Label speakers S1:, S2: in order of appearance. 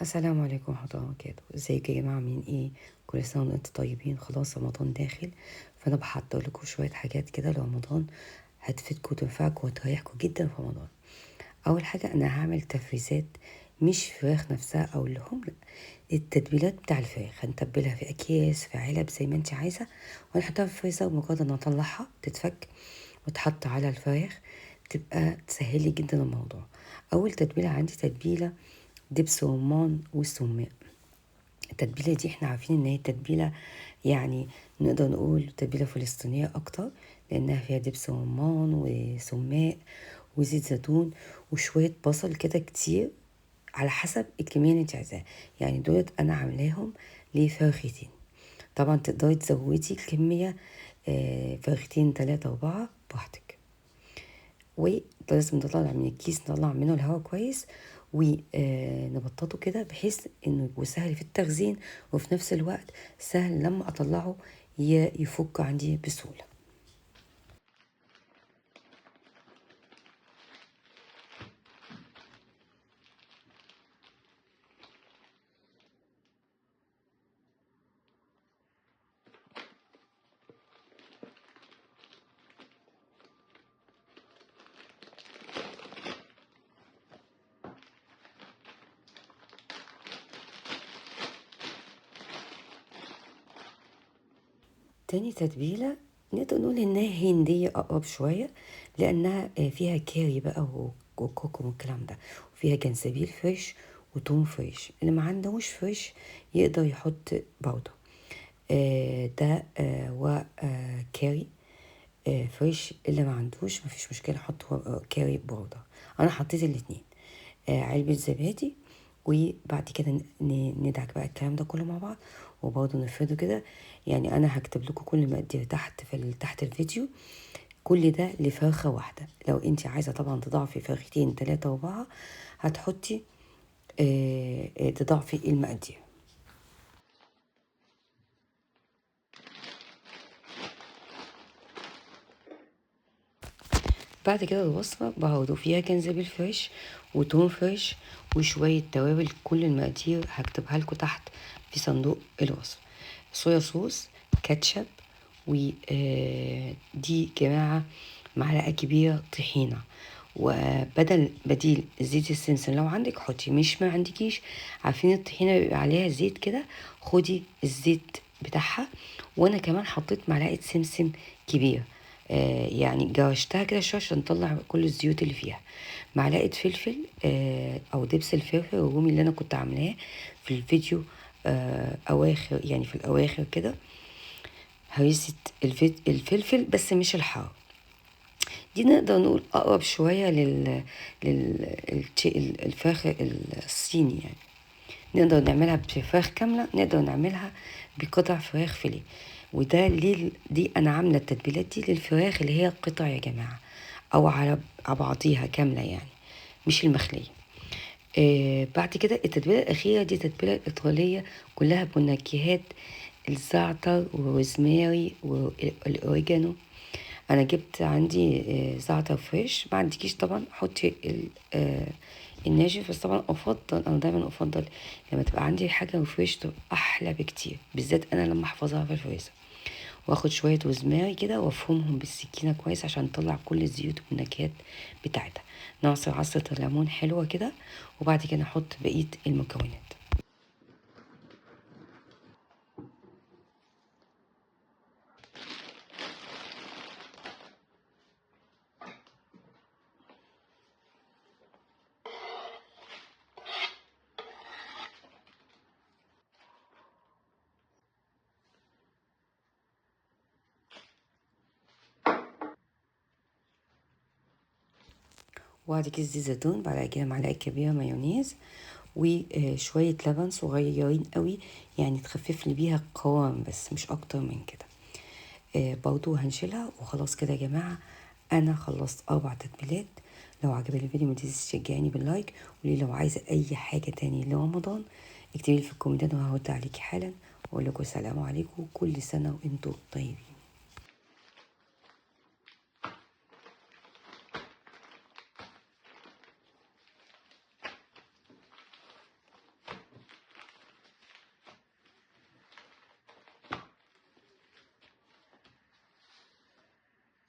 S1: السلام عليكم ورحمة الله وبركاته. ازيكم يا جماعة، عاملين ايه؟ كل سنة وانتم طيبين. خلاص رمضان داخل، فانا بحضر لكم شوية حاجات كده لرمضان هتفيدكم وتنفعكم وتريحكم جدا في رمضان. اول حاجة انا هعمل تفريزات، مش فراخ نفسها او اللحوم، لا، التتبيلات بتاع الفراخ هنتبلها في اكياس، في علب، زي ما انت عايزة، ونحطها في الفريزر. مجرد ان اطلعها تتفك وتحط على الفراخ تبقى تسهلي جدا الموضوع. اول تتبيلة عندي تتبيلة دبس رمان والسماق. التتبيلة دي احنا عارفين ان هي تتبيلة، يعني نقدر نقول تتبيلة فلسطينية اكتر، لانها فيها دبس رمان وسماق وزيت زيتون وشوية بصل كده كتير، على حسب الكمية اللي انت عايزاها. يعني دولت انا عاملاهم لفرختين. طبعا تقدري تزودي الكمية، فرختين 3 4 براحتك. ولازم نطلع من الكيس، نطلع منه الهواء كويس ونبططه كده، بحيث انه يبقى سهل في التخزين، وفي نفس الوقت سهل لما اطلعه يفك عندي بسهولة. تاني تتبيلة نقدر نقول انها هندية اقرب شوية، لانها فيها كاري بقى وكوكو والكلام ده، وفيها جنزبيل فريش وتوم فريش. اللي ما عندهوش فريش يقدر يحط باودر. ده وكاري فريش. اللي ما عندوش مفيش مشكلة، حط كاري باودر. انا حطيت الاتنين. علبة زبادي، وبعد كده ندعك بقى الكلام ده كله مع بعض، وبرضه نفرده كده. يعني انا هكتب لكم كل المقادير تحت تحت الفيديو. كل ده لفرخة واحدة. لو انت عايزة طبعا تضاعفي فرختين 3 4 هتحطي تضاعفي المقادير. بعد كده الوصفة برضه فيها جنزبيل فريش وتوم فريش وشوية توابل. كل المقادير هكتبها لكم تحت في صندوق الوصف. صويا صوص، كاتشب، ودي جماعة معلقة كبيرة طحينة. بديل زيت السمسم لو عندك حطي، مش ما عندكيش، عارفين الطحينة بيبقى عليها زيت كده، خدي الزيت بتاعها. وانا كمان حطيت معلقة سمسم كبيرة، يعني جرشتها كده شويه عشان نطلع كل الزيوت اللي فيها. معلقه فلفل او دبس الفلفل الرومي اللي انا كنت عاملاه في الفيديو، اواخر يعني في الاواخر كده. هريسه الفلفل بس مش الحار. دي نقدر نقول اقرب شويه الفراخ الصيني يعني. نقدر نعملها بفراخ كاملة، نقدر نعملها بقطع فراخ فيليه. وده ليه؟ دي انا عاملة التتبيلات دي للفراخ اللي هي قطع يا جماعة، او على بعضيها كاملة يعني، مش المخلية. بعد كده التتبيلة الأخيرة دي تتبيلة إيطالية، كلها بنكهات الزعتر والروزماري والأوريجانو. أنا جبت عندي زعتر فريش، ما عندكيش طبعا حطي الناشف، بس طبعا أنا دايما أفضل لما تبقى عندي حاجة فريش تبقى أحلى بكتير، بالذات أنا لما أحفظها في الفريزر. واخد شوية روزماري كده وافرمهم بالسكينة كويس عشان نطلع كل الزيوت والنكهات بتاعتها. نعصر عصرة الليمون حلوة كده، وبعد كده نحط بقية المكونات. وبعد كده زيت زيتون، بعد كده معلقة كبيرة مايونيز، وشوية لبن صغيرين قوي، يعني تخفف لي بيها القوام بس مش اكتر من كده. برضو هنشيلها وخلاص كده يا جماعة. انا خلصت 4 تتبيلات. لو عجبني الفيديو ما تنسيش تشجعيني باللايك، ولي لو عايزة اي حاجة تاني لرمضان اكتبي لي في الكومنتات وهرد عليكي حالا. واقول لكم السلام عليكم، كل سنة وانتم طيبين.